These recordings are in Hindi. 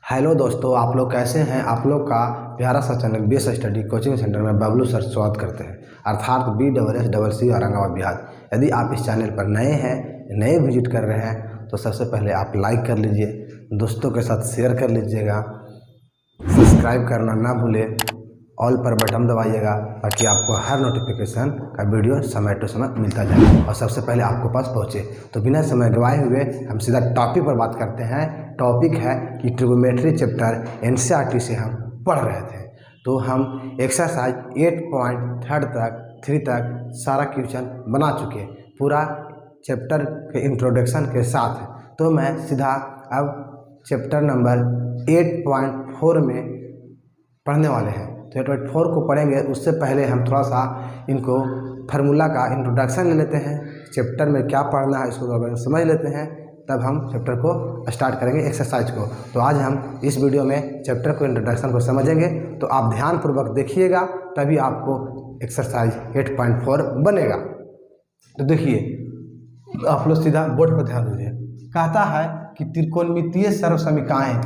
हेलो दोस्तों, आप लोग कैसे हैं। आप लोग का प्यारा सा channel base study coaching centre में बबलू सर स्वागत करते हैं, अर्थात BSSC औरंगाबाद बिहार। यदि आप इस चैनल पर नए हैं, नए विजिट कर रहे हैं तो सबसे पहले आप लाइक कर लीजिए, दोस्तों के साथ शेयर कर लीजिएगा, सब्सक्राइब करना ना भूलें, ऑल पर बटन दबाइएगा ताकि आपको हर नोटिफिकेशन का वीडियो समय टू समय मिलता जाए और सबसे पहले आपको पास पहुंचे। तो बिना समय गवाए हुए हम सीधा टॉपिक पर बात करते हैं। टॉपिक है कि ट्रिगोनोमेट्री चैप्टर NCERT से हम पढ़ रहे थे, तो हम एक्सरसाइज 8.3 तक सारा क्वेश्चन बना चुके पूरा चैप्टर के इंट्रोडक्शन के साथ। तो मैं सीधा अब चैप्टर नंबर 8.4 में पढ़ने वाले हैं। तो 8.4 को पढ़ेंगे उससे पहले हम थोड़ा सा इनको फार्मूला का इंट्रोडक्शन ले लेते हैं। चैप्टर में क्या पढ़ना है इसको अगर समझ लेते हैं तब हम चैप्टर को स्टार्ट करेंगे एक्सरसाइज को। तो आज हम इस वीडियो में चैप्टर को इंट्रोडक्शन को समझेंगे, तो आप ध्यानपूर्वक देखिएगा तभी आपको एक्सरसाइज 8.4 बनेगा। तो देखिए, आप लोग सीधा बोर्ड पर ध्यान दीजिए। कहता है कि त्रिकोणमितीय सर्वसमीकाएं,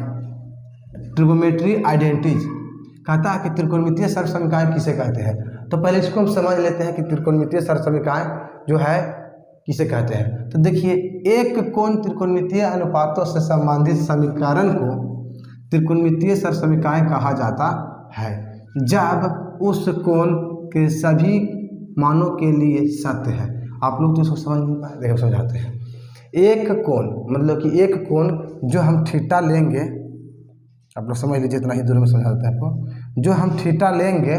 ट्रिगोनोमेट्री आइडेंटिटीज। कहता है कि त्रिकोणमितीय सर्वसमीकाएं किसे कहते हैं। तो पहले इसको हम समझ लेते हैं कि त्रिकोणमितीय सर्वसमीकाएं जो है किसे कहते हैं। तो देखिए, एक कोण त्रिकोणमितीय अनुपातों से संबंधित समीकरण को त्रिकोणमितीय सर्वसमीकाएं कहा जाता है जब उस कोण के सभी मानों के लिए सत्य है। आप लोग तो इसको समझ नहीं पाए, देखो समझाते हैं। एक कोण मतलब कि एक कोण जो हम थीटा लेंगे, आप लोग समझ लीजिए, इतना ही दूर में समझा देते हैं आपको। जो हम थीटा लेंगे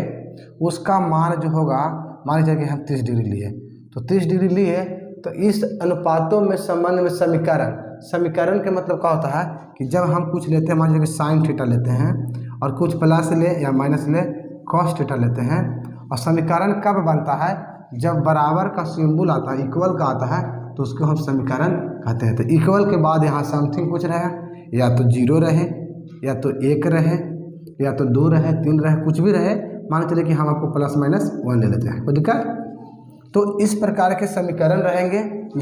उसका मान जो होगा, मान लीजिए कि हम 30 डिग्री लिए, तो 30 डिग्री लिए तो इस अनुपातों में संबंध में समीकरण के मतलब क्या होता है कि जब हम कुछ लेते हैं, मान लीजिए कि साइन थीटा लेते हैं और कुछ प्लस ले या माइनस ले कॉस थीटा लेते हैं, और समीकरण कब बनता है जब बराबर का सिंबल आता है, इक्वल का आता है, तो उसको हम समीकरण कहते हैं। तो इक्वल के बाद यहाँ समथिंग कुछ रहे, या तो 0 रहे, या तो 1 रहे, या तो 2 रहे, 3 रहे, कुछ भी रहे, मान चलिए कि हम आपको +-1 ले लेते हैं, कोई दिक्कत। तो इस प्रकार के समीकरण रहेंगे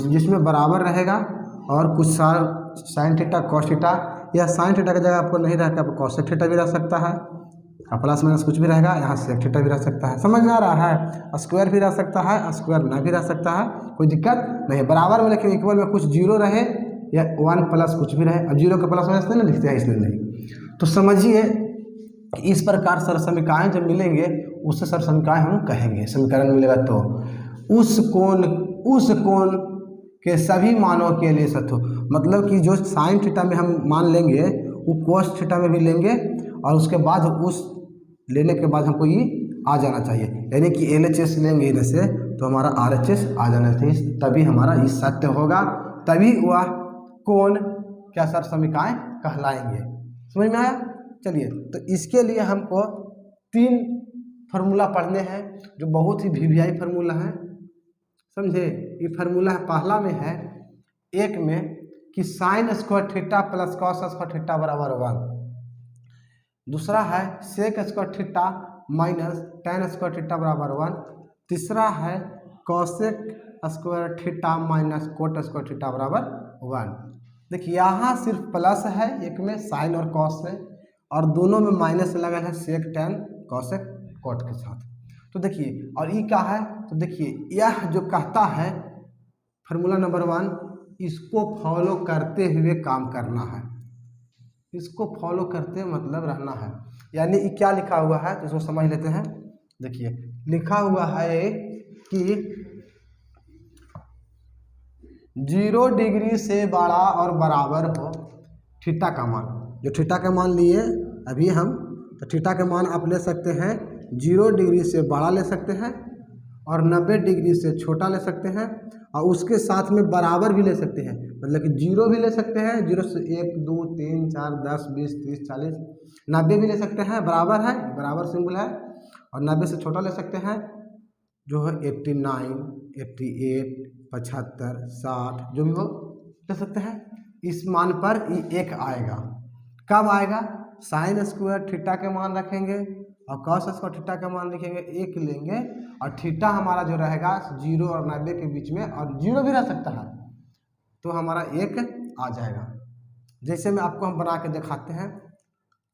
जिसमें बराबर रहेगा और कुछ साइन थीटा कॉस थीटा, या साइन थीटा की जगह आपको नहीं रहेगा, आपको कॉसेक थीटा भी रह सकता है, और +- कुछ भी रहेगा, यहाँ सेक थीटा भी रह सकता है। समझ में आ रहा है। स्क्वायर भी रह सकता है, स्क्वायर ना भी रह सकता है, कोई दिक्कत नहीं। बराबर में लेकिन इक्वल में कुछ 0 रहे या 1 प्लस कुछ भी रहे। अब 0 के +- नहीं लिखते हैं, इसलिए नहीं। तो समझिए कि इस प्रकार सर्वसमीकाएं जब मिलेंगे उससे सर्वसमीकाएं हम कहेंगे। समीकरण मिलेगा तो उस कोण के सभी मानों के लिए सत्य हो, मतलब कि जो साइन थीटा में हम मान लेंगे वो कोस थीटा में भी लेंगे, और उसके बाद उस लेने के बाद हमको ये आ जाना चाहिए, यानी कि LHS लेंगे इधर से तो हमारा RHS आ जाना चाहिए, तभी हमारा ये सत्य होगा, तभी वह कोण क्या सर्वसमीकाएं कहलाएंगे। समझ में आया। चलिए, तो इसके लिए हमको 3 फार्मूला पढ़ने हैं जो बहुत ही VVI फार्मूला है, समझे। ये फार्मूला पहला में है, एक में कि sine square theta plus cos square theta बराबर 1। दूसरा है sec square theta minus tan square theta बराबर 1। तीसरा है cosec square theta minus cot square theta बराबर 1। देखिए, यहाँ सिर्फ प्लस है एक में साइन और कॉस है, और दोनों में माइनस लगा है सेक टेन कॉसेक कोट के साथ। तो देखिए, और ये क्या है, तो देखिए यह जो कहता है फार्मूला नंबर 1, इसको फॉलो करते हुए काम करना है, इसको फॉलो करते मतलब रहना है। यानी ये क्या लिखा हुआ है तो इसको समझ लेते हैं। देखिए, लिखा हुआ है कि 0 डिग्री से बड़ा और बराबर हो थीटा का मान। जो थीटा का मान लिए अभी हम, तो थीटा का मान आप ले सकते हैं 0 डिग्री से बड़ा ले सकते हैं और 90 डिग्री से छोटा ले सकते हैं, और उसके साथ में बराबर भी ले सकते हैं, मतलब कि 0 भी ले सकते हैं, 0 से 1 2 3 4 10 20 30 40 90 भी ले सकते हैं, बराबर है, बराबर सिंबल है, और 90 से छोटा ले सकते हैं जो है 89 88 75 60 जो भी हो ले सकते हैं। इस मान पर ये 1 आएगा। कब आएगा, साइन स्क्वायर थीटा के मान रखेंगे और कॉस स्क्वायर थीटा का मान लिखेंगे, 1 लेंगे, और थीटा हमारा जो रहेगा 0 और 90 के बीच में, और 0 भी रह सकता है, तो हमारा 1 आ जाएगा। जैसे मैं आपको हम बना के दिखाते हैं।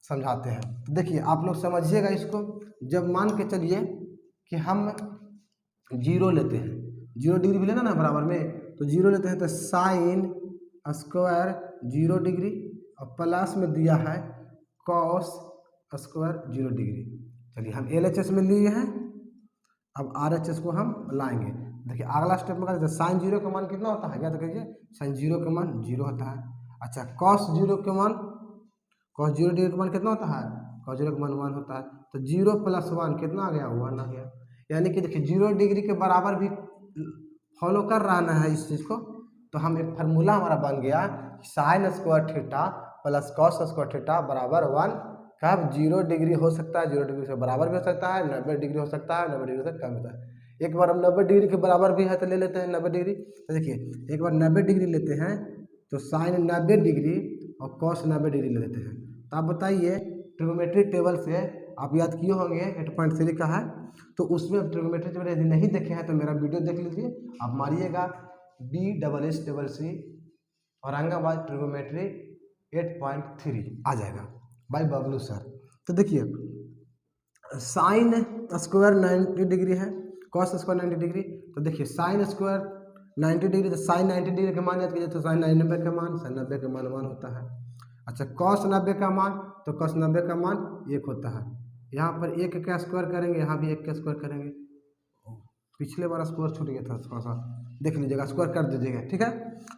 समझाते हैं। तो देखिए आप लोग समझिएगा इसको। जब मान के चलिए कि हम जीरो लेते हैं, 0 डिग्री भी लेना ना बराबर में, तो जीरो लेते हैं तो साइन स्क्वायर 0 डिग्री और प्लस में दिया है कॉस स्क्वायर 0 डिग्री। चलिए हम LHS में लिए हैं, अब RHS को हम लाएंगे। देखिए अगला स्टेप में कहते हैं साइन 0 का मान कितना होता है, क्या तो कहिए साइन 0 का मान 0 होता है। अच्छा कॉस 0 का मान, कॉस 0 डिग्री का मान कितना होता है, कॉस 0 का मान 1 होता है। तो 0 + 1 कितना आ गया, 1 आ गया। यानी कि देखिए 0 डिग्री के बराबर भी फॉलो कर रहा है इस चीज़ को। तो हम एक फार्मूला हमारा बन गया sign square theta plus cos square theta बराबर 1। कब 0 डिग्री हो सकता है, 0 डिग्री से बराबर भी हो सकता है, 90 डिग्री हो सकता है, 90 डिग्री से कम होता है। एक बार हम 90 डिग्री के बराबर भी है तो ले लेते हैं 90 डिग्री। तो देखिए एक बार 90 डिग्री लेते हैं तो साइन 90 डिग्री और कॉस 90 डिग्री ले लेते हैं। तो आप बताइए ट्रिग्नोमेट्री टेबल से आप याद किए होंगे 8.3 का है, तो उसमें ट्रिग्नोमेट्री टेबल यदि नहीं देखे हैं तो मेरा वीडियो देख लीजिए। आप मारिएगा BSSC औरंगाबाद ट्रिग्नोमेट्री 8.3 आ जाएगा बाय बबलू सर। तो देखिए साइन स्क्वायर 90 डिग्री है, कॉस स्क्वायर 90 डिग्री। तो देखिए साइन स्क्वायर 90 डिग्री, तो साइन 90 डिग्री का मान याद कीजिए तो साइन 90 का मान, साइन 90 का मान 1 होता है। अच्छा कॉस 90 का मान, तो कॉस 90 का मान 1 होता है। यहाँ पर 1 का स्क्वायर करेंगे, यहाँ भी 1 का स्क्वायर करेंगे। पिछले बार स्क्वायर छूट गया था, थोड़ा सा देख लीजिएगा, स्क्वायर कर दीजिएगा, ठीक है।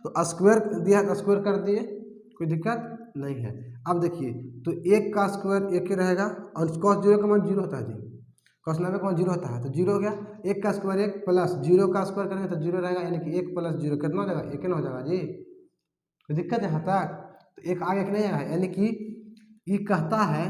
तो स्क्वायर दिया तो स्क्वायर कर दिए, कोई दिक्कत नहीं है। अब देखिए तो 1 का स्क्वायर 1 ही रहेगा और कॉस 0 का मान 0 होता है जी, कॉस 90 का मान 0 होता है तो 0 हो गया। 1 का स्क्वायर 1 प्लस 0 का स्क्वायर करेंगे तो 0 रहेगा, यानी कि 1 + 0 कितना हो जाएगा, 1 ना हो जाएगा जी। कोई दिक्कत है यहाँ तक, तो 1 आगे नहीं आया, यानी कि ये कहता है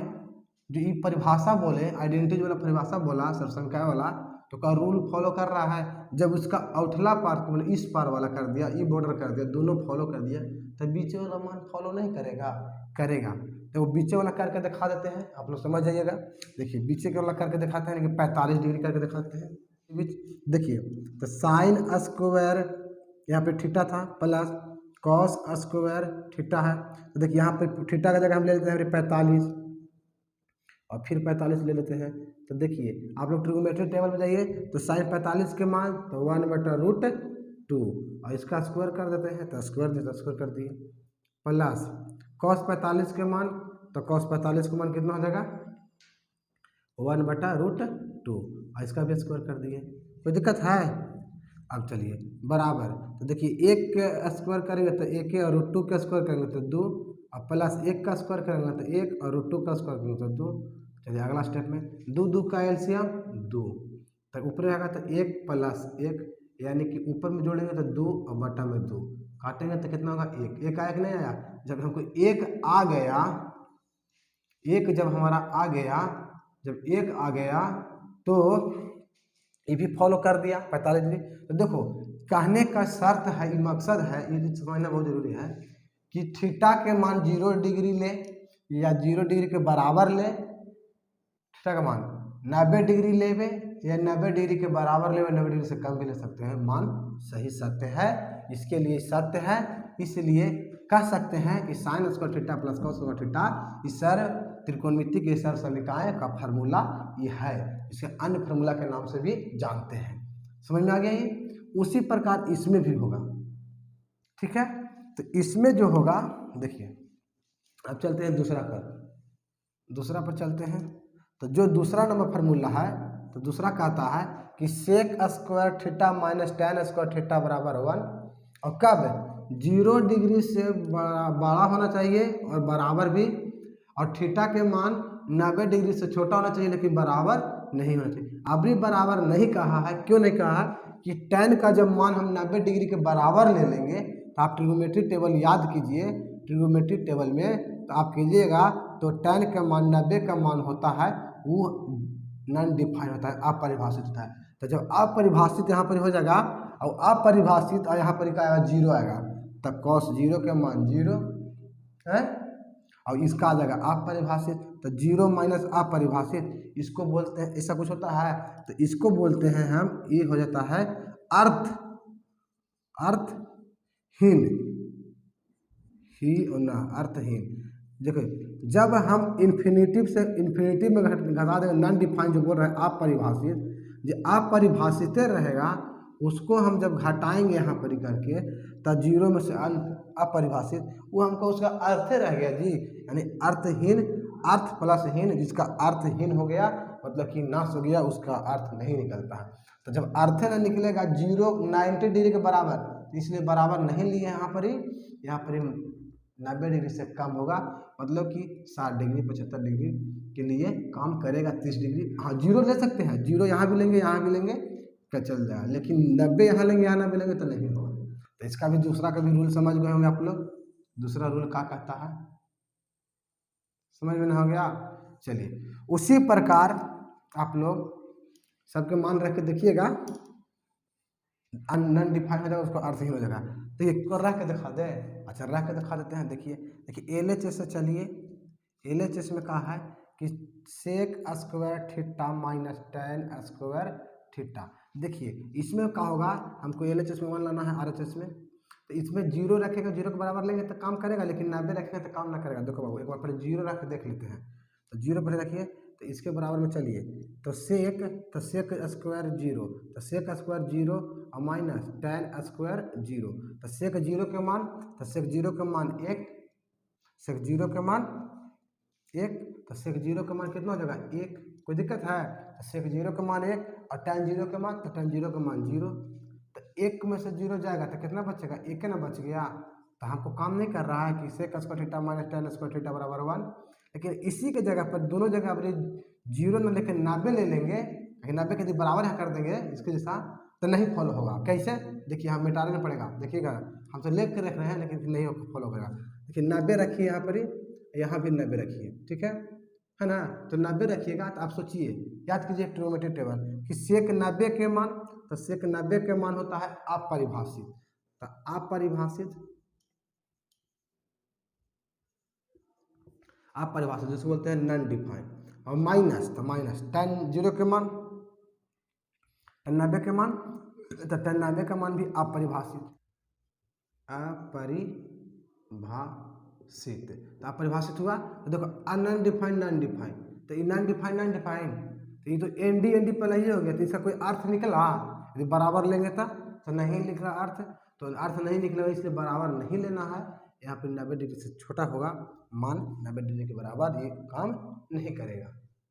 जो ये परिभाषा बोले आइडेंटिटी वाला परिभाषा बोला सरसंख्या वाला, तो का रूल फॉलो कर रहा है। जब उसका औठला पार मतलब इस पार वाला कर दिया, ये बॉर्डर कर दिया, दोनों फॉलो कर दिया, तो बीच वाला मान फॉलो नहीं करेगा, करेगा। तो वो बीच वाला करके दिखा देते हैं, आप लोग समझ जाइएगा। देखिए बीच वाला करके दिखाते हैं कि 45 डिग्री करके दिखाते हैं बीच। देखिए तो साइन स्क्वायर यहाँ पे थीटा था प्लस कॉस स्क्वायर थीटा है। तो देखिए यहाँ पे थीटा का जगह हम ले लेते हैं 45 और फिर 45 ले लेते हैं। तो देखिए आप लोग ट्रिग्नोमेट्री टेबल में जाइए तो साइन 45 के मान तो 1/√2 और इसका स्क्वायर कर देते हैं तो स्क्वायर कर दिए, प्लस कॉस 45 के मान, तो कॉस 45 का मान कितना हो जाएगा 1/√2 और इसका भी स्क्वायर कर दिए। कोई दिक्कत है। अब चलिए बराबर, तो देखिए 1 का स्क्वायर करेंगे तो 1 और √2 का स्क्वायर करेंगे तो 2 और प्लस 1 का स्क्वायर करेंगे तो 1 और √2 का स्क्वायर करेंगे तो 2। चलिए अगला स्टेप में 2 का एलसीएम 2, तो ऊपर रहेगा तो 1 + 1, यानी कि ऊपर में जोड़ेंगे तो 2 और बटा में 2 काटेंगे तो कितना होगा 1। 1 आया कि नहीं आया। जब हमको 1 आ गया, 1 जब हमारा आ गया, जब 1 आ गया तो ये भी फॉलो कर दिया 45 डिग्री। तो देखो कहने का शर्त है, ये मकसद है, ये समझना बहुत जरूरी है कि थीटा के मान 0 डिग्री ले या 0 डिग्री के बराबर ले, थीटा का मान 90 डिग्री लेवे या 90 डिग्री के बराबर लेवे, 90 डिग्री से कम भी ले सकते हैं, मान सही सत्य है। इसके लिए सत्य है, इसलिए कह सकते हैं कि sine square theta plus cos square theta इस सर त्रिकोणमिति के सर समीकरण का फार्मूला ये है। इसे अन्य फार्मूला के नाम से भी जानते हैं। समझ में आ गया ये। उसी प्रकार इसमें भी होगा, ठीक है। तो इसमें जो होगा देखिए, अब चलते हैं दूसरा पर चलते हैं। तो जो दूसरा नंबर फार्मूला है, तो दूसरा कहता है कि sec square theta minus tan square theta बराबर 1, और कब 0 डिग्री से बड़ा होना चाहिए और बराबर भी, और थीटा के मान 90 डिग्री से छोटा होना चाहिए लेकिन बराबर नहीं होना चाहिए। अभी बराबर नहीं कहा है, क्यों नहीं कहा कि tan का जब मान हम 90 डिग्री के बराबर ले लेंगे, तो आप ट्रिग्नोमेट्री टेबल याद कीजिए, ट्रिग्नोमेट्री टेबल में तो आप कीजिएगा तो tan का मान 90 का मान होता है वो नॉन डिफाइन होता है, अपरिभाषित होता है। तो जब अपरिभाषित यहाँ पर हो जाएगा और अपरिभाषित और यहाँ पर क्या आएगा 0 आएगा, तब cos 0 के मान 0 है और इसका आ जाएगा अपरिभाषित, तो 0 माइनस अपरिभाषित इसको बोलते हैं, ऐसा कुछ होता है तो इसको बोलते हैं हम, ये हो जाता है अर्थहीन, ही और ना अर्थहीन। देखो जब हम इन्फिनिटिव से इन्फिनिटिव में घटा देंगे, नॉन डिफाइन जो बोल रहे हैं आप परिभाषित, जो आप परिभाषित रहेगा उसको हम जब घटाएंगे यहाँ पर करके, तब जीरो में से अपरिभाषित, वो हमको उसका अर्थ रह गया जी, यानी अर्थहीन, अर्थ प्लस हीन, जिसका अर्थहीन हो गया मतलब कि नाश हो गया, उसका अर्थ नहीं निकलता है। तो जब अर्थ न निकलेगा 90 डिग्री के बराबर, तो इसलिए बराबर नहीं लिए यहाँ पर ही 90 डिग्री से कम होगा, मतलब कि 60 डिग्री 75 डिग्री के लिए काम करेगा। 30 डिग्री हाँ जीरो ले सकते हैं, जीरो यहाँ भी लेंगे यहाँ भी लेंगे क्या चल जाएगा, लेकिन 90 यहाँ लेंगे यहाँ 90 लेंगे तो नहीं होगा। तो इसका भी दूसरा का भी रूल समझ गए होंगे आप लोग। दूसरा रूल क्या कहता है, समझ में ना हो गया। चलिए उसी प्रकार आप लोग सबके मान रख के देखिएगा, नॉन डिफाइन हो जाएगा उसको अर्थहीन हो जाएगा। तो ये रख के दिखा दे, अच्छा रख के दिखा देते हैं। देखिए LHS से चलिए, LHS में कहा है कि sec square theta minus tan square theta. देखिए इसमें क्या होगा, हमको LHS में 1 लाना है RHS में, तो इसमें जीरो रखेगा, जीरो के बराबर लेंगे तो काम करेगा, लेकिन 90 रखेंगे तो काम ना करेगा। देखो बाबू एक बार फिर जीरो रख के देख लेते हैं। तो जीरो पर रखिए, तो इसके बराबर में चलिए, तो सेक स्क्वायर जीरो, तो सेक स्क्वायर जीरो और माइनस tan स्क्वायर जीरो, तो सेक जीरो के मान, तो सेक जीरो के मान 1, सेक जीरो के मान 1, तो सेक जीरो का मान कितना हो जाएगा 1, कोई दिक्कत है। तो सेक जीरो का मान 1 और tan जीरो का मान, तो tan जीरो का मान 0, तो 1 में से 0 जाएगा तो कितना बचेगा 1 ना बच गया। तो हमको काम नहीं कर रहा है कि sec square theta minus tan square theta बराबर 1, लेकिन इसी के जगह पर दोनों जगह पर जीरो न लेकर 90 ले लेंगे, लेकिन 90 के यदि बराबर यहाँ कर देंगे इसके जैसा, तो नहीं फॉलो होगा। कैसे, देखिए हम मिटाने पड़ेगा, देखिएगा हम तो लेख के रख रहे हैं लेकिन नहीं फॉलो करेगा। देखिए 90 रखिए यहाँ पर ही, यहाँ भी 90 रखिए, ठीक है ना। तो 90 रखिएगा, तो आप सोचिए, याद कीजिए ट्रिग्नोमेट्रिक टेबल कि सेक 90 के मान, तो सेक 90 के मान होता है अपरिभाषित, तो अपरिभाषित जिसको बोलते हैं नॉन डिफाइन, और माइनस, तो माइनस tan जीरो के मान, tan 90 के मान, तो tan 90 का मान भी अपरिभाषित, तो अपरिभाषित हुआ। तो देखो नॉन डिफाइन नॉन डिफाइन, तो ये नॉन डिफाइन, तो ये तो ND पहले ही हो गया, तो इसका कोई अर्थ निकला, यदि बराबर लेंगे तो नहीं निकला अर्थ, तो अर्थ नहीं निकला इसलिए बराबर नहीं लेना है। यहाँ पे 90 डिग्री से छोटा होगा मान, 90 डिग्री के बराबर ये काम नहीं करेगा,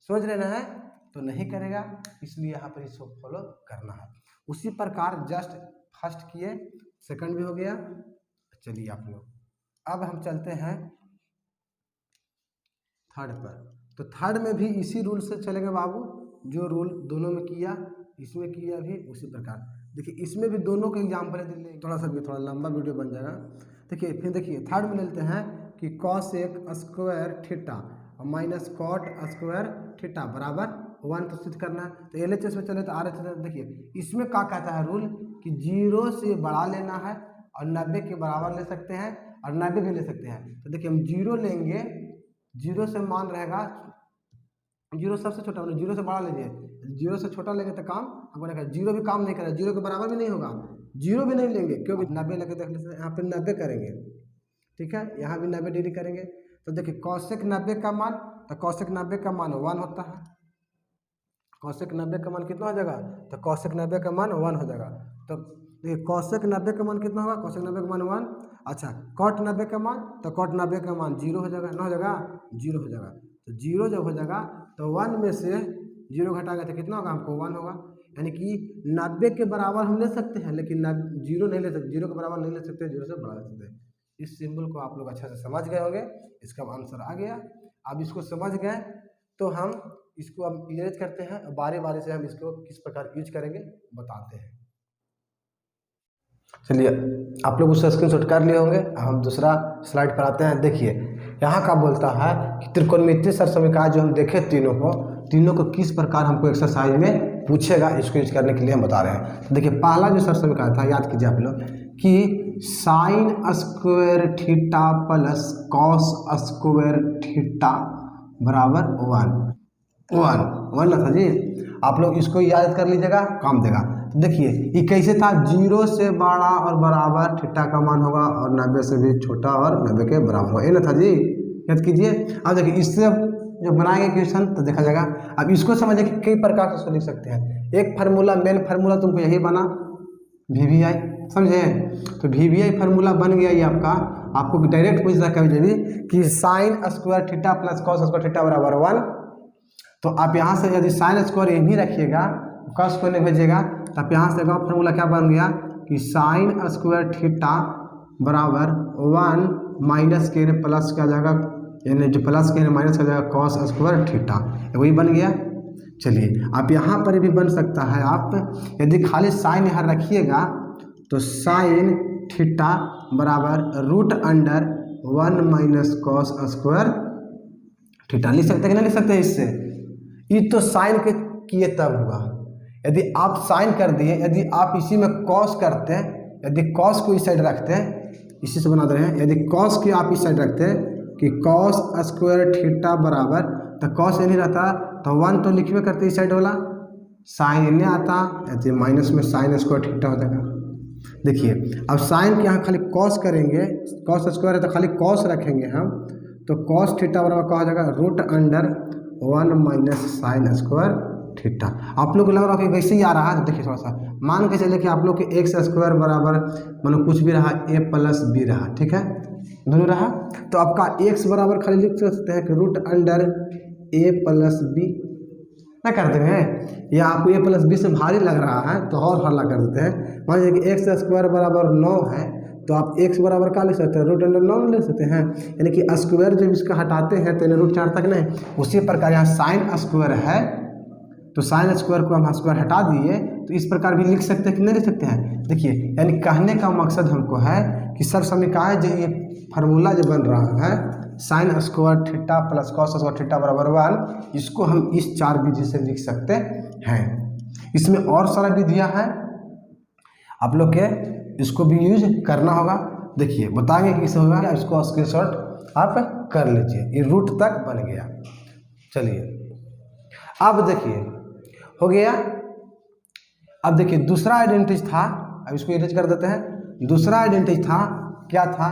समझ लेना है, तो नहीं करेगा, इसलिए यहाँ पर इसको फॉलो करना है। उसी प्रकार जस्ट फर्स्ट किए, सेकंड भी हो गया। चलिए आप लोग अब हम चलते हैं थर्ड पर। तो थर्ड में भी इसी रूल से चलेगा बाबू, जो रूल दोनों में किया इसमें किया भी उसी प्रकार। देखिए इसमें भी दोनों के एग्जाम्पल है, थोड़ा लंबा वीडियो बन जाएगा। देखिए फिर देखिए थर्ड में लेते हैं कि कॉसेक स्क्वायर थीटा और माइनस कॉट स्क्वायर थीटा बराबर 1 तो सिद्ध करना है। तो LHS में चले तो RHS, देखिए इसमें क्या कहता है रूल कि 0 से बड़ा लेना है और 90 के बराबर ले सकते हैं और 90 भी ले सकते हैं। तो देखिए हम 0 लेंगे, 0 से मान रहेगा, 0 सबसे छोटा, 0 से बड़ा लीजिए, 0 से छोटा लेंगे तो काम हमको नहीं, 0 भी काम नहीं करेगा, 0 के बराबर भी नहीं होगा, 0 भी नहीं लेंगे क्योंकि 90 लेके देख लेते हैं, यहाँ पे 90 करेंगे, ठीक है, यहाँ भी 90 डिग्री करेंगे। तो देखिए कौशिक 90 का मान, तो कौशिक 90 का मान 1 होता है, कौशिक 90 का मान कितना हो जाएगा, तो कौशिक 90 का मान 1 हो जाएगा। तो देखिए कौशिक 90 का मान कितना होगा, कौशिक 90 का मान 1, अच्छा कॉट 90 का मान, तो कॉट 90 का मान 0 हो जाएगा, ना हो जाएगा 0 हो जाएगा। तो 0 जब हो जाएगा तो 1 में से 0 घटाएगा तो कितना होगा, हमको 1 होगा, यानी कि 90 के बराबर हम ले सकते हैं लेकिन 0 नहीं ले सकते, 0 के बराबर नहीं ले सकते, 0 से बढ़ा ले सकते हैं। इस सिंबल को आप लोग अच्छा से समझ गए होंगे, इसका आंसर आ गया। अब इसको समझ गए तो हम इसको अब यूज करते हैं, बारी बारी से हम इसको किस प्रकार यूज करेंगे बताते हैं। चलिए आप लोग उसका स्क्रीनशॉट कर लिए होंगे, हम दूसरा स्लाइड पर आते हैं। देखिए यहाँ का बोलता है कि त्रिकोणमितीय सरसमीकरण जो हम देखे तीनों को किस प्रकार हमको एक्सरसाइज में पूछेगा, इसको यूज करने के लिए हम बता रहे हैं। देखिए पहला जो सरसमीकरण था, याद कीजिए आप लोग कि sine square theta plus cos square theta बराबर 1 ना था जी। आप लोग इसको याद कर लीजिएगा, काम देगा। तो देखिए ये कैसे था, 0 से बड़ा और बराबर थीटा का मान होगा और 90 से भी छोटा और 90 के बराबर होगा, ये ना था जी। याद कीजिए। अब देखिए इससे जब बनाएंगे क्वेश्चन तो देखा जाएगा। अब इसको समझिए कि कई प्रकार से इसको लिख सकते हैं। एक फार्मूला, मेन फार्मूला तुमको यही बना VVI, समझे। तो VVI फार्मूला बन गया ये आपका। आपको डायरेक्ट पूछ सकता है कभी कि sine square theta plus cos square theta बराबर 1। तो आप यहाँ से यदि साइन स्क्वायर यही रखिएगा, कॉस स्क्वायर नहीं भेजिएगा, तो आप यहाँ से फार्मूला क्या बन गया कि साइन स्क्वायर थीटा बराबर 1 माइनस के प्लस क्या जाएगा, यानी जो प्लस के माइनस का जाएगा कॉस स्क्वायर थीटा, वही बन गया। चलिए आप यहाँ पर भी बन सकता है। आप यदि खाली साइन यहाँ रखिएगा तो साइन थीटा बराबर √1 माइनस कॉस स्क्वायर थीटा लिख सकते हैं कि नहीं लिख सकते हैं इससे। ये तो साइन के किए तब हुआ। यदि आप साइन कर दिए, यदि आप इसी में कॉस करते हैं, यदि कॉस को इस साइड रखते हैं, इसी से बना दे रहे हैं, यदि कॉस की आप इस साइड रखते हैं कि कॉस स्क्वायर थीटा बराबर, तो कॉस ये नहीं रहता तो 1 तो लिखवे करते इस साइड वाला, साइन नहीं आता, यदि माइनस में साइन स्क्वायर थीटा हो जाएगा। देखिए अब साइन के यहाँ खाली कॉस करेंगे, कॉस स्क्वायर है तो खाली कॉस रखेंगे हम, तो कॉस थीटा बराबर क्या हो जाएगा √1 माइनस साइन स्क्वायर थीटा। आप लोग को लग रहा है कि वैसे ही आ रहा है, तो देखिए थोड़ा सा मान के चले कि आप लोग के एक्स स्क्वायर बराबर मतलब कुछ भी रहा a प्लस बी रहा, ठीक है, दोनों रहा, तो आपका x बराबर खाली लिख सकते हैं कि √a प्लस बी क्या करते हैं, या आपको a प्लस बी से भारी लग रहा है तो और हल्ला कर देते हैं। मान लीजिए कि एक्स स्क्वायर बराबर 9 है, तो आप x बराबर क्या लिख सकते हैं √9 लिख सकते हैं, यानी कि स्क्वायर जब इसका हटाते हैं तो √4 तक नहीं। उसी प्रकार यहाँ साइन स्क्वायर है तो साइन स्क्वायर को हम स्क्वायर हटा दिए, तो इस प्रकार भी लिख सकते हैं कि नहीं लिख सकते हैं। देखिए यानी कहने का मकसद हमको है कि सर समीकरण जो ये फार्मूला जो बन रहा है sign square theta plus cos square theta बराबर 1, इसको हम इस 4 विधि से लिख सकते हैं। इसमें और सारा विधियाँ हैं, आप लोग के इसको भी यूज करना होगा। देखिए बताएंगे कि कैसे होगा, इसको स्क्रीनशॉट आप कर लीजिए। ये रूट तक बन गया। चलिए अब देखिए हो गया। अब देखिए दूसरा आइडेंटिटी था, अब इसको इरेज कर देते हैं। दूसरा आइडेंटिटी था क्या था,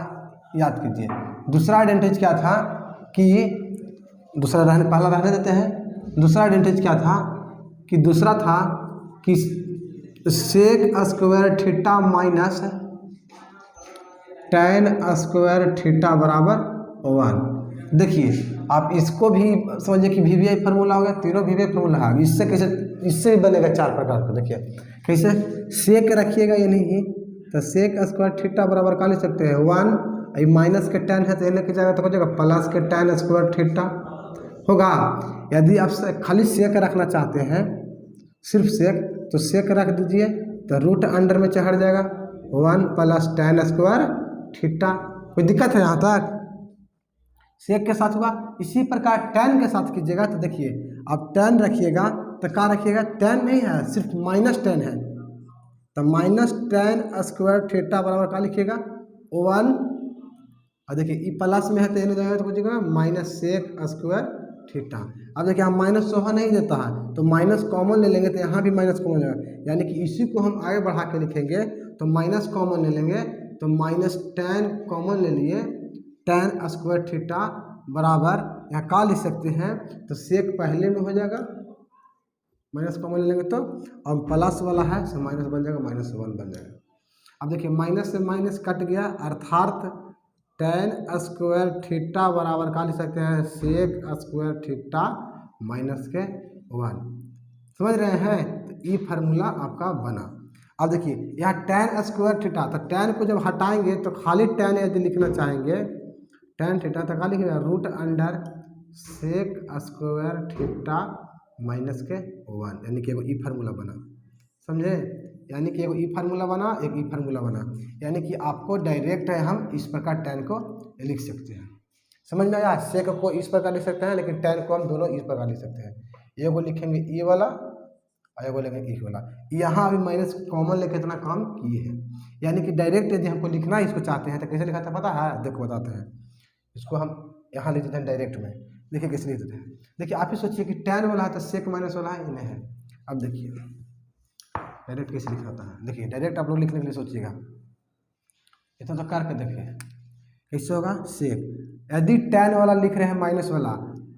याद कीजिए। दूसरा आइडेंटिटी क्या था कि दूसरा रहने पहला रहने देते हैं। दूसरा आइडेंटिटी क्या था कि दूसरा था कि sec square theta minus tan square theta बराबर 1। देखिए आप इसको भी समझिए कि VVI फार्मूला हो गया, तीनों VVI फार्मूला है। इससे कैसे, इससे भी बनेगा 4 प्रकार का। देखिए कैसे, सेक रखिएगा ये नहीं तो सेक स्क्वायर थीटा बराबर क्या लिख सकते हैं 1, माइनस के tan है तो लेके जाएगा तो हो जाएगा प्लस के tan स्क्वायर थीटा होगा। यदि आप खाली सेक रखना चाहते हैं, सिर्फ सेक, तो सेक रख दीजिए तो रूट अंडर में चढ़ जाएगा 1 प्लस tan स्क्वायर थीटा। कोई दिक्कत है यहाँ तक? सेक के साथ हुआ। इसी प्रकार tan के साथ कीजिएगा तो देखिए अब tan रखिएगा तो क्या रखिएगा, tan नहीं है सिर्फ -tan है, तो -tan स्क्वायर थीटा बराबर क्या लिखिएगा 1। और देखिए ये प्लस में है तो ये जाएगा तो कुछ माइनस सेक स्क्वायर थीटा। अब देखिए हम माइनस शोभा नहीं देता है तो माइनस कॉमन ले लेंगे तो यहाँ भी माइनस कॉमन जाएगा, यानी कि इसी को हम आगे बढ़ा के लिखेंगे तो माइनस कॉमन ले लेंगे तो -tan कॉमन ले लिए, tan स्क्वायर थीटा बराबर यहाँ का लिख सकते हैं तो सेक पहले में हो जाएगा, माइनस कॉमन ले लेंगे तो, अब प्लस वाला है तो माइनस बन जाएगा, -1 बन जाएगा। अब देखिए माइनस से माइनस कट गया, अर्थात tan स्क्वायर थीटा बराबर क्या लिख सकते हैं सेक स्क्वायर थीटा माइनस के 1। समझ रहे हैं? तो ये फार्मूला आपका बना। अब देखिए यहाँ tan स्क्वायर थीटा, तो tan को जब हटाएंगे तो खाली tan यदि लिखना चाहेंगे tan थीटा तो क्या लिखेगा root under sec square theta minus के 1, यानी कि एगो ई फार्मूला बना। समझे? यानी कि एगो ई फार्मूला बना, एक ई फार्मूला बना, यानी कि आपको डायरेक्ट है हम इस प्रकार tan को लिख सकते हैं। समझ में आया? सेक को इस प्रकार लिख सकते हैं, लेकिन tan को हम दोनों इस प्रकार लिख सकते हैं। एगो लिखेंगे ई वाला और एगो लिखेंगे ई वाला। यहाँ अभी माइनस कॉमन लेके इतना काम किए हैं, यानी कि डायरेक्ट यदि हमको लिखना इसको चाहते हैं तो कैसे लिखा था पता है? देखो बताते हैं। इसको हम यहाँ लिख देते हैं डायरेक्ट में। देखिए कैसे लिख देते हैं। देखिए आप ही सोचिए कि tan वाला है तो सेक माइनस वाला है, इन्हें है। अब देखिए डायरेक्ट कैसे लिखा होता है। देखिए डायरेक्ट आप लोग लिखने के लिए सोचिएगा, इतना तो करके देखिए कैसे होगा सेक। यदि tan वाला लिख रहे हैं माइनस वाला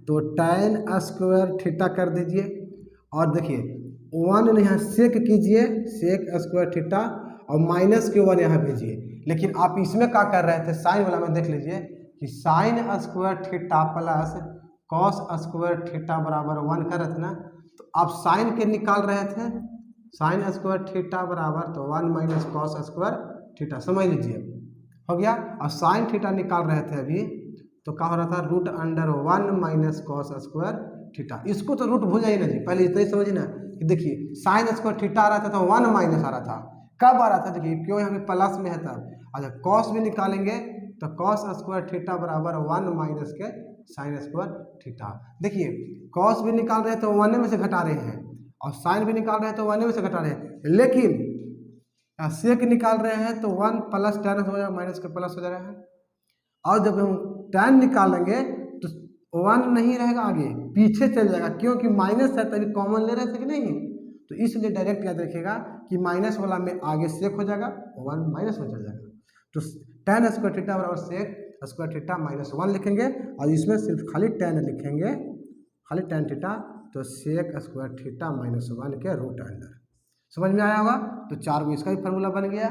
तो tan स्क्वायर थीटा कर दीजिए, और देखिए 1 यहाँ सेक कीजिए, सेक स्क्वायर थीटा, और माइनस के 1 यहाँ भेजिए। लेकिन आप इसमें क्या कर रहे थे, साइन वाला में देख लीजिए कि sine square theta plus cos square theta बराबर 1 कर रहे थे ना, तो आप साइन के निकाल रहे थे, साइन स्क्वायर थीटा बराबर तो 1 माइनस कॉस स्क्वायर थीटा, समझ लीजिए हो गया। और साइन थीटा निकाल रहे थे अभी, तो क्या हो रहा था, root under 1 minus cos square theta. इसको तो रूट भूल जाइए ना जी, पहले इतना ही समझिए ना कि देखिए साइन स्क्वायर थीटा आ रहा था तो 1 माइनस आ रहा था, कब आ रहा था, देखिए क्यों यहाँ पे प्लस में है तब। अच्छा कॉस भी निकालेंगे तो कॉस स्क्वायर थीटा बराबर 1 माइनस के साइन स्क्वायर थीटा। देखिए कॉस भी निकाल रहे हैं तो 1 में से घटा रहे हैं, और साइन भी निकाल रहे हैं तो 1 में से घटा रहे हैं, लेकिन सेक निकाल रहे हैं तो 1 प्लस tan हो जाएगा, माइनस के प्लस हो जा रहा है। और जब हम tan निकालेंगे तो 1 नहीं रहेगा, आगे पीछे चल जाएगा, क्योंकि माइनस है तभी कॉमन ले रहे थे कि नहीं, तो इसलिए डायरेक्ट याद रखिएगा कि माइनस वाला में आगे सेक हो जाएगा, 1 माइनस में चल जाएगा। तो tan स्क्वायर थीटा बराबर सेक स्क्वायर थीटा माइनस 1 लिखेंगे, और इसमें सिर्फ खाली tan लिखेंगे, खाली tan थीटा, तो सेक स्क्वायर थीटा माइनस 1 के रूट अंडर। समझ में आया होगा। तो 4 गो इसका भी फार्मूला बन गया,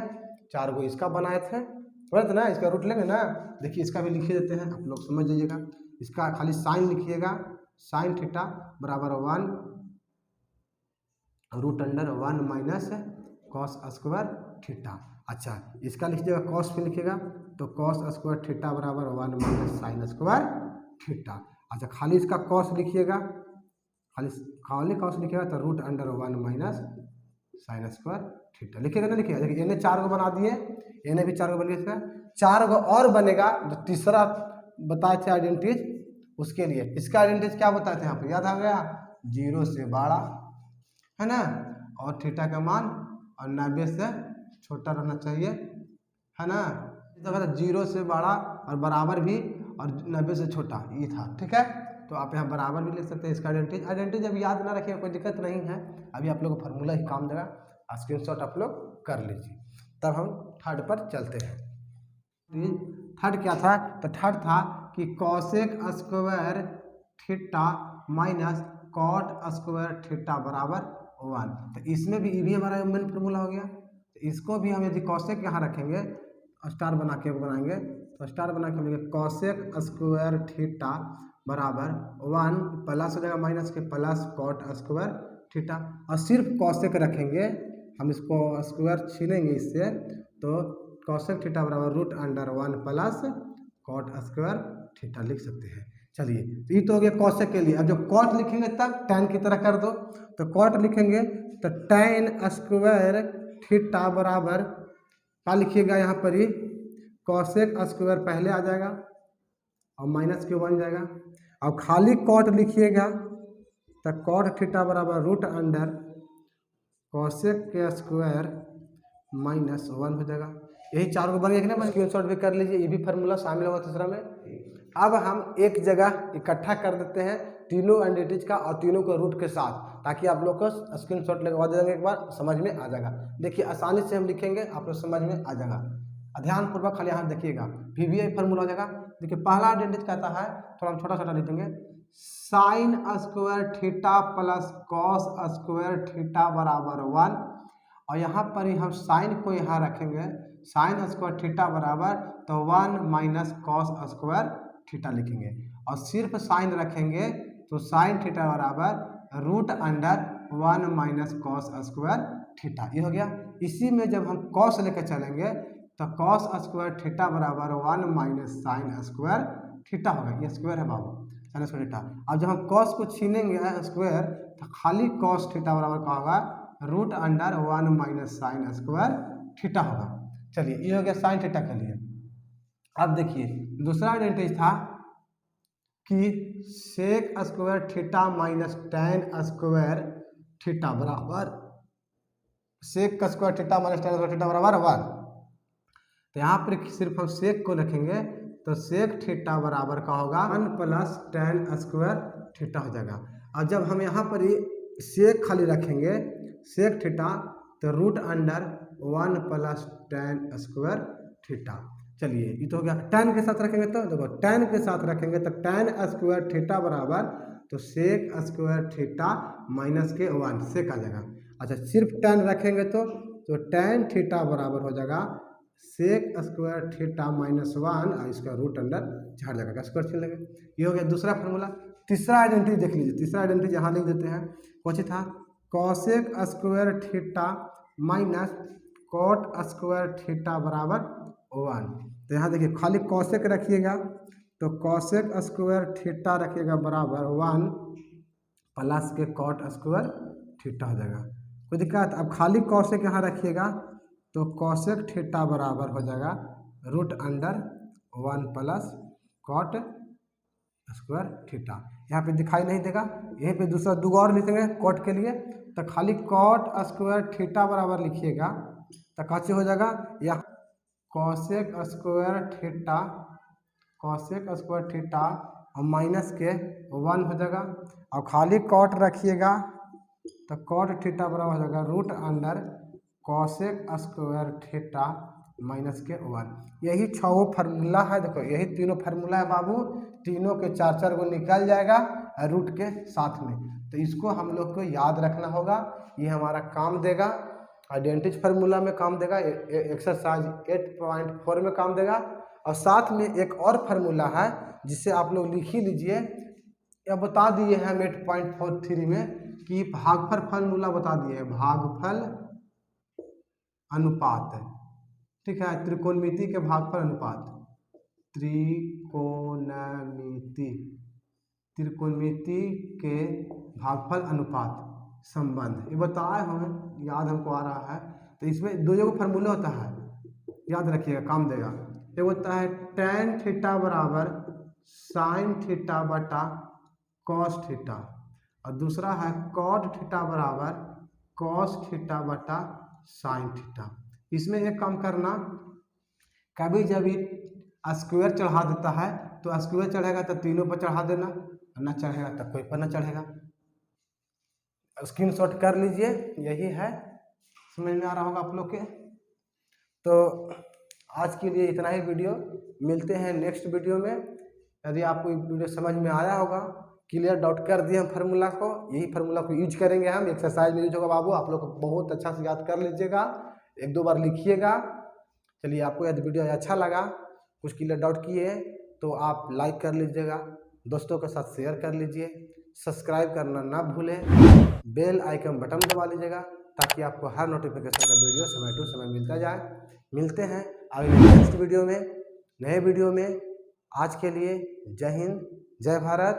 4 गो इसका बनाए थे, बराबर ना, इसका रूट लेंगे ना। देखिए इसका भी लिख देते हैं, आप लोग समझ जाइएगा। इसका खाली साइन लिखिएगा, साइन थीटा बराबर 1 root under 1 minus cos square theta. अच्छा इसका लिखिएगा, कॉस भी लिखिएगा तो कॉस स्क्वायर थीटा बराबर 1 माइनस साइन स्क्वायर थीटा। अच्छा खाली इसका कॉस लिखिएगा, खाली कॉस लिखिएगा तो root under 1 minus sine square theta लिखिएगा ना। लिखिएगा देखिए इन्हें 4 गो बना दिए, इन्हें भी 4 गो बन गया, 4 गो और बनेगा। जो तीसरा बताए थे आइडेंटिटीज, उसके लिए इसका आइडेंटिटीज क्या बताए थे यहाँ पे, याद आ गया, 0 से बड़ा है ना, और थीटा का मान और 90 से छोटा रहना चाहिए, है ना। तो 0 से बड़ा और बराबर भी, और 90 से छोटा, ये था, ठीक है। तो आप यहाँ बराबर भी लिख सकते हैं इसका आइडेंटिटी जब याद ना रखिए कोई दिक्कत नहीं है, अभी आप लोग को फार्मूला ही काम देगा, स्क्रीनशॉट आप लोग कर लीजिए। तब हम थर्ड पर चलते हैं। थर्ड क्या था, तो थर्ड था कि cosec square theta minus cot square theta बराबर 1। तो इसमें भी ये भी हमारा मेन फार्मूला हो गया। तो इसको भी हम यदि कॉसेक यहाँ रखेंगे, स्टार बना के बनाएंगे, तो स्टार बना के लिखेंगे कॉसेक स्क्वायर थीटा बराबर 1 प्लस हो जाएगा माइनस के प्लस कॉट स्क्वायर थीटा, और सिर्फ कॉसेक रखेंगे, हम इसको स्क्वायर छीनेंगे इससे, तो कॉसेक थीटा बराबर root under 1 plus cot square theta लिख सकते हैं। चलिए तो ये तो हो गया कॉसेक के लिए। अब जब कॉट लिखेंगे तब tan की तरह कर दो, तो कॉट लिखेंगे तो tan स्क्वायर थीटा बराबर क्या लिखिएगा यहाँ पर ही, कॉसेक स्क्वायर पहले आ जाएगा और माइनस के 1 जाएगा, और खाली कॉट लिखिएगा तो कॉट थीटा बराबर रूट अंडर कॉसेक के स्क्वायर माइनस 1 हो जाएगा। यही 4 को बन गया कि ना, स्क्रीनशॉट भी कर लीजिए, ये भी फार्मूला शामिल होगा तीसरा में। अब हम एक जगह इकट्ठा कर देते हैं तीनों आइडेंटिटीज का और तीनों को रूट के साथ, ताकि आप लोग को स्क्रीनशॉट लगवा देंगे, एक बार समझ में आ जाएगा। देखिए आसानी से हम लिखेंगे, आप लोग समझ में आ जाएगा, ध्यानपूर्वक खाली यहाँ देखिएगा, VBI फार्मूला हो जाएगा। देखिए पहला आइडेंटिटी कहता है, थोड़ा हम छोटा छोटा लिख देंगे, sign square theta plus cos square theta बराबर 1, और यहाँ पर ही हम साइन को यहाँ रखेंगे, साइन स्क्वायर थीटा बराबर तो 1 माइनस कॉस स्क्वायर थीटा लिखेंगे, और सिर्फ साइन रखेंगे तो साइन थीटा बराबर root under 1 minus cos square theta, ये हो गया। इसी में जब हम कॉस लेकर चलेंगे तो कॉस स्क्वायर थीटा बराबर 1 माइनस साइन स्क्वायर थीटा होगा, ये स्क्वायर है बाबू, साइन स्क्वायर थीटा। अब जब हम कॉस को छीनेंगे स्क्वायर, तो खाली कॉस थीटा बराबर क्या होगा, root under 1 minus sine square theta होगा। चलिए ये हो गया साइन थीटा के लिए। अब देखिए दूसरा आइडेंटिटी था कि sec square theta minus tan square theta बराबर, सेक का square theta minus tan square theta बराबर 1। तो यहाँ पर सिर्फ हम सेक को रखेंगे तो सेक थीटा बराबर का होगा 1 प्लस टैन स्क्वायर थीटा हो जाएगा। और जब हम यहाँ पर ही सेक खाली रखेंगे, सेक थीटा, तो root under 1 plus tan square theta. चलिए ये तो हो गया। tan के साथ रखेंगे तो देखो tan के साथ रखेंगे तो tan स्क्वायर थीटा बराबर तो सेक स्क्वायर थीटा माइनस के 1 सेक आ जाएगा। अच्छा सिर्फ tan रखेंगे तो tan थीटा बराबर हो जाएगा सेक स्क्वायर थीटा माइनस 1 और इसका रूट अंडर झाड़ जाएगा, स्क्वायर छीन लेंगे। ये हो गया दूसरा फार्मूला। तीसरा आइडेंटिटी देख लीजिए, तीसरा आइडेंटिटी यहाँ लिख देते हैं। कौन था? Cosec square theta minus cot square theta बराबर 1। तो यहाँ देखिए खाली कॉसेक रखिएगा तो कॉसेक स्क्वायर थीटा रखिएगा बराबर 1 प्लस के कॉट स्क्वायर थीटा हो जाएगा। कोई दिक्कत? अब खाली कॉसेक यहाँ रखिएगा तो कॉसेक थीटा बराबर हो जाएगा root under 1 plus cot square theta. यहाँ पे दिखाई नहीं देगा, यहीं पे दूसरा दो और लिखेंगे कॉट के लिए तो खाली कॉट स्क्वायर थीटा बराबर लिखिएगा तो कैसे हो जाएगा? या कॉसेक स्क्वायर थीटा और माइनस के 1 हो जाएगा और खाली कॉट रखिएगा तो कॉट थीटा बराबर हो जाएगा root under cosec square theta minus के 1। यही 6 फार्मूला है। देखो यही तीनों फार्मूला है बाबू, तीनों के 4-4 को निकल जाएगा रूट के साथ में। तो इसको हम लोग को याद रखना होगा, ये हमारा काम देगा, आइडेंटिटी फार्मूला में काम देगा, एक्सरसाइज 8.4 में काम देगा। और साथ में एक और फार्मूला है जिसे आप लोग लिख ही लीजिए, या बता दिए हैं हम 8.43 में कि भागफल फार्मूला बता दिए हैं, भागफल अनुपात, ठीक है, त्रिकोणमिति के भागफल अनुपात, त्रिकोणमिति के भागफल अनुपात संबंध, ये बताए हमें, याद हमको आ रहा है। तो इसमें दो जगह फार्मूला होता है, याद रखिएगा, काम देगा। एक होता है tan थीटा बराबर साइन थीटा बटा कॉस थीटा और दूसरा है कॉट थीटा बराबर कॉस थीटा बटा साइन थीटा। इसमें एक काम करना, कभी जब स्क्वायर चढ़ा देता है तो स्क्वायर चढ़ेगा तो तीनों पर चढ़ा देना, ना चढ़ेगा तो कोई पर ना चढ़ेगा। स्क्रीनशॉट कर लीजिए, यही है, समझ में आ रहा होगा आप लोग के। तो आज के लिए इतना ही वीडियो, मिलते हैं नेक्स्ट वीडियो में। यदि आपको वीडियो समझ में आया होगा, क्लियर डाउट कर दिए हम फार्मूला को, यही फार्मूला को यूज करेंगे हम, एक्सरसाइज में यूज होगा बाबू, आप लोग बहुत अच्छा से याद कर लीजिएगा, 1-2 बार लिखिएगा। चलिए आपको यदि वीडियो अच्छा लगा, कुछ क्लियर डाउट किए तो आप लाइक कर लीजिएगा, दोस्तों के साथ शेयर कर लीजिए, सब्सक्राइब करना ना भूलें, बेल आइकन बटन दबा लीजिएगा ताकि आपको हर नोटिफिकेशन का वीडियो समय टू समय मिलता जाए। मिलते हैं अगले नेक्स्ट वीडियो में, नए वीडियो में। आज के लिए जय हिंद, जय भारत।